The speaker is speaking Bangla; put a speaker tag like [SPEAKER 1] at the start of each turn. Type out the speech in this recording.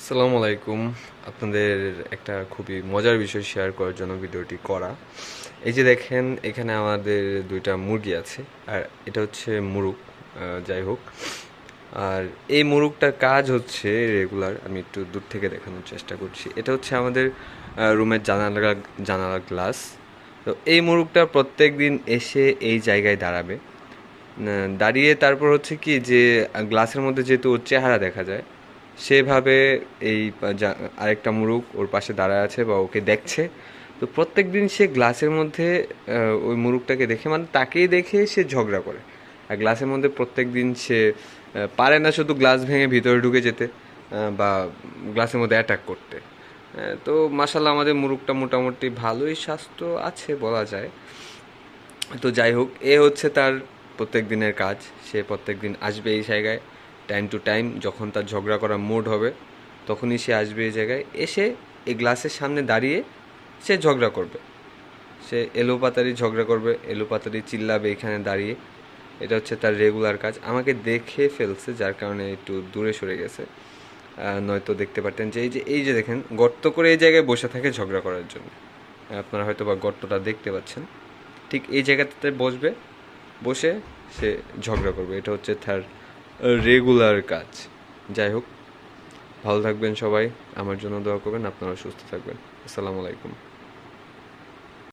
[SPEAKER 1] আসসালামু আলাইকুম। আপনাদের একটা খুবই মজার বিষয় শেয়ার করার জন্য ভিডিওটি করা। এই যে দেখেন, এখানে আমাদের দুইটা মুরগি আছে, আর এটা হচ্ছে মুরগ। যাই হোক, আর এই মুরগটার কাজ হচ্ছে রেগুলার। আমি একটু দূর থেকে দেখানোর চেষ্টা করছি। এটা হচ্ছে আমাদের রুমের জানালা গ্লাস। তো এই মুরগটা প্রত্যেক দিন এসে এই জায়গায় দাঁড়াবে। দাঁড়িয়ে তারপর হচ্ছে কি যে গ্লাসের মধ্যে যেহেতু ওর চেহারা দেখা যায়, সেভাবে এই আরেকটা মুরগ ওর পাশে দাঁড়ায় আছে বা ওকে দেখছে। তো প্রত্যেক দিন সে গ্লাসের মধ্যে ওই মুরগটাকে দেখে, মানে তাকেই দেখে সে ঝগড়া করে। আর গ্লাসের মধ্যে প্রত্যেক দিন সে পারে না শুধু গ্লাস ভেঙে ভিতরে ঢুকে যেতে বা গ্লাসের মধ্যে অ্যাটাক করতে। তো মাশাল্লাহ আমাদের মুরগটা মোটামুটি ভালোই স্বাস্থ্য আছে বলা যায়। তো যাই হোক, এ হচ্ছে তার প্রত্যেক দিনের কাজ। সে প্রত্যেক দিন আসবে এই জায়গায়, টাইম টু টাইম যখন তার ঝগড়া করার মুড হবে তখনই সে আসবে এই জায়গায়, এসে এই গ্লাসের সামনে দাঁড়িয়ে সে ঝগড়া করবে। সে এলোপাতাড়ি ঝগড়া করবে, এলোপাতাড়ি চিল্লাবে এখানে দাঁড়িয়ে। এটা হচ্ছে তার রেগুলার কাজ। আমাকে দেখে ফেলছে, যার কারণে একটু দূরে সরে গেছে। নয়তো দেখতে পারতেন যে এই যে দেখেন, গর্ত করে এই জায়গায় বসে থাকে ঝগড়া করার জন্য। আপনারা হয়তো বা গর্তটা দেখতে পাচ্ছেন। ঠিক এই জায়গাটাতে বসবে, বসে সে ঝগড়া করবে। এটা হচ্ছে তার রেগুলার কাজ। যাই হোক, ভালো থাকবেন সবাই, আমার জন্য দোয়া করবেন, আপনারা সুস্থ থাকবেন। আসসালামু আলাইকুম।